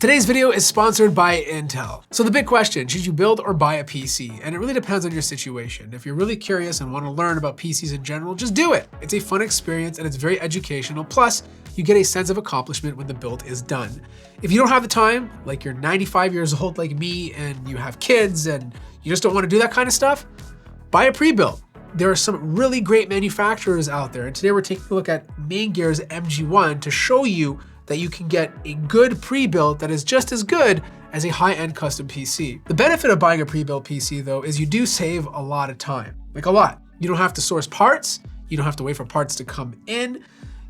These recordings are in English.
Today's video is sponsored by Intel. So the big question, should you build or buy a PC? And it really depends on your situation. If you're really curious and want to learn about PCs in general, just do it. It's a fun experience and it's very educational. Plus, you get a sense of accomplishment when the build is done. If you don't have the time, like you're 95 years old like me and you have kids and you just don't want to do that kind of stuff, buy a pre-built. There are some really great manufacturers out there. And today we're taking a look at MAINGEAR's MG1 to show you that you can get a good pre-built that is just as good as a high-end custom PC. The benefit of buying a pre-built PC though is you do save a lot of time, like a lot. You don't have to source parts. You don't have to wait for parts to come in.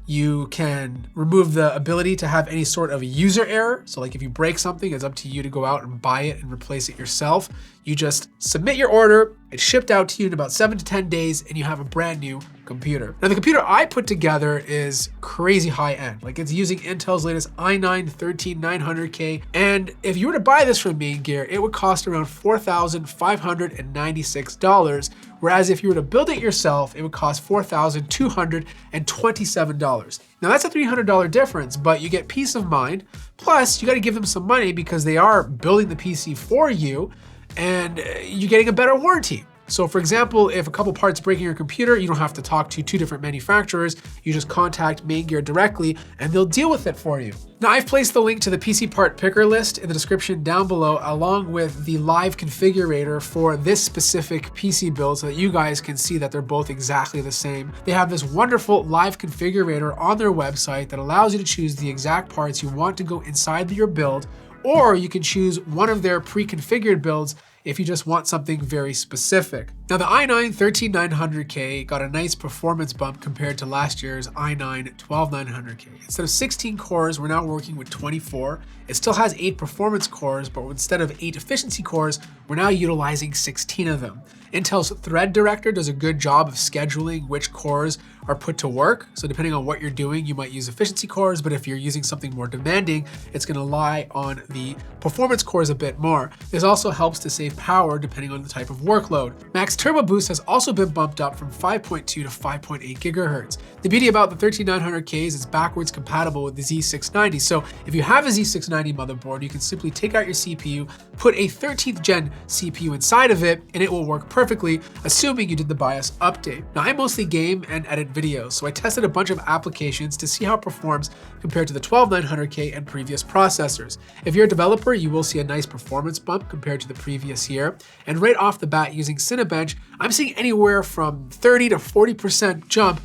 You can remove the ability to have any sort of user error. So like if you break something, it's up to you to go out and buy it and replace it yourself. You just submit your order, it's shipped out to you in about 7 to 10 days, and you have a brand new computer. Now the computer I put together is crazy high end. Like it's using Intel's latest i9-13900K. And if you were to buy this from MAINGEAR, it would cost around $4,596. Whereas if you were to build it yourself, it would cost $4,227. Now that's a $300 difference, but you get peace of mind. Plus you got to give them some money because they are building the PC for you and you're getting a better warranty. So for example, if a couple parts break in your computer, you don't have to talk to 2 different manufacturers. You just contact MAINGEAR directly and they'll deal with it for you. Now I've placed the link to the PC part picker list in the description down below, along with the live configurator for this specific PC build so that you guys can see that they're both exactly the same. They have this wonderful live configurator on their website that allows you to choose the exact parts you want to go inside your build, or you can choose one of their pre-configured builds if you just want something very specific. Now the i9-13900K got a nice performance bump compared to last year's i9-12900K. Instead of 16 cores, we're now working with 24. It still has 8 performance cores, but instead of 8 efficiency cores, we're now utilizing 16 of them. Intel's Thread Director does a good job of scheduling which cores are put to work. So depending on what you're doing, you might use efficiency cores, but if you're using something more demanding, it's gonna rely on the performance cores a bit more. This also helps to save power depending on the type of workload. Max Turbo Boost has also been bumped up from 5.2 to 5.8 gigahertz. The beauty about the 13900K is it's backwards compatible with the Z690. So if you have a Z690 motherboard, you can simply take out your CPU, put a 13th gen CPU inside of it, and it will work perfectly, assuming you did the BIOS update. Now I mostly game and edit videos, so I tested a bunch of applications to see how it performs compared to the 12900K and previous processors. If you're a developer, you will see a nice performance bump compared to the previous year. And right off the bat, using Cinebench, I'm seeing anywhere from 30 to 40% jump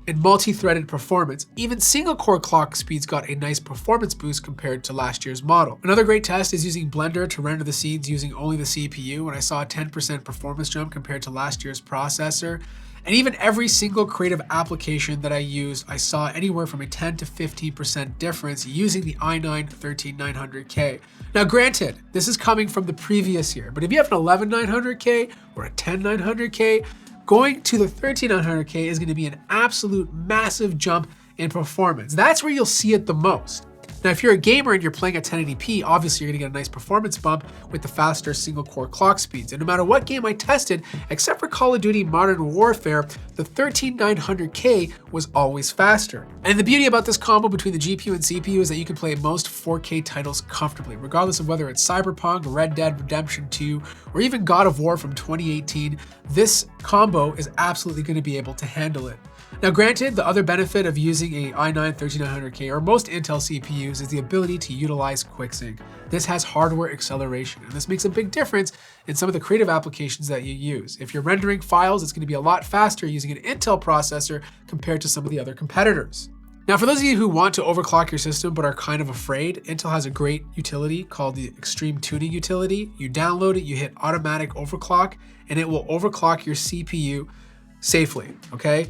in multi-threaded performance. Even single core clock speeds got a nice performance boost compared to last year's model. Another great test is using Blender to render the scenes using only the CPU, and I saw a 10% performance jump compared to last year's processor. And even every single creative application that I used, I saw anywhere from a 10 to 15% difference using the i9-13900K. Now granted, this is coming from the previous year, but if you have an 11900K or a 10900K, going to the 13900K is going to be an absolute massive jump in performance. That's where you'll see it the most. Now, if you're a gamer and you're playing at 1080p, obviously you're gonna get a nice performance bump with the faster single core clock speeds. And no matter what game I tested, except for Call of Duty Modern Warfare, the 13900K was always faster. And the beauty about this combo between the GPU and CPU is that you can play most 4K titles comfortably, regardless of whether it's Cyberpunk, Red Dead Redemption 2, or even God of War from 2018. This combo is absolutely gonna be able to handle it. Now granted, the other benefit of using a i9-13900K or most Intel CPUs is the ability to utilize QuickSync. This has hardware acceleration, and this makes a big difference in some of the creative applications that you use. If you're rendering files, it's going to be a lot faster using an Intel processor compared to some of the other competitors. Now, for those of you who want to overclock your system but are kind of afraid, Intel has a great utility called the Extreme Tuning utility. You download it, you hit automatic overclock, and it will overclock your CPU safely, okay?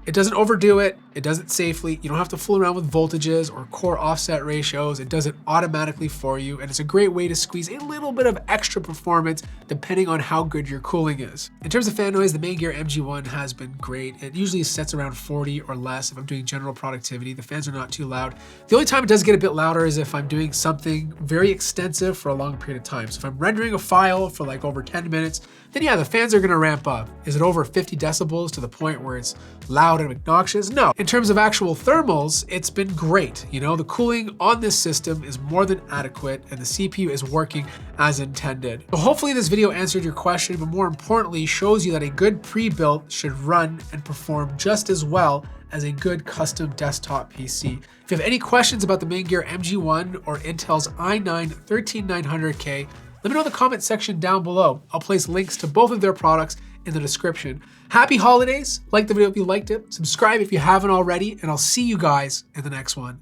It doesn't overdo it, it does it safely. You don't have to fool around with voltages or core offset ratios. It does it automatically for you, and it's a great way to squeeze a little bit of extra performance depending on how good your cooling is. In terms of fan noise, the MAINGEAR MG1 has been great. It usually sets around 40 or less if I'm doing general productivity. The fans are not too loud. The only time it does get a bit louder is if I'm doing something very extensive for a long period of time. So if I'm rendering a file for like over 10 minutes, then yeah, the fans are gonna ramp up. Is it over 50 decibels to the point where it's loud and obnoxious? No. In terms of actual thermals, it's been great. You know, the cooling on this system is more than adequate and the CPU is working as intended. So hopefully this video answered your question, but more importantly, shows you that a good pre-built should run and perform just as well as a good custom desktop PC. If you have any questions about the MAINGEAR MG1 or Intel's i9-13900K, let me know in the comment section down below. I'll place links to both of their products in the description. Happy holidays, like the video if you liked it, subscribe if you haven't already, and I'll see you guys in the next one.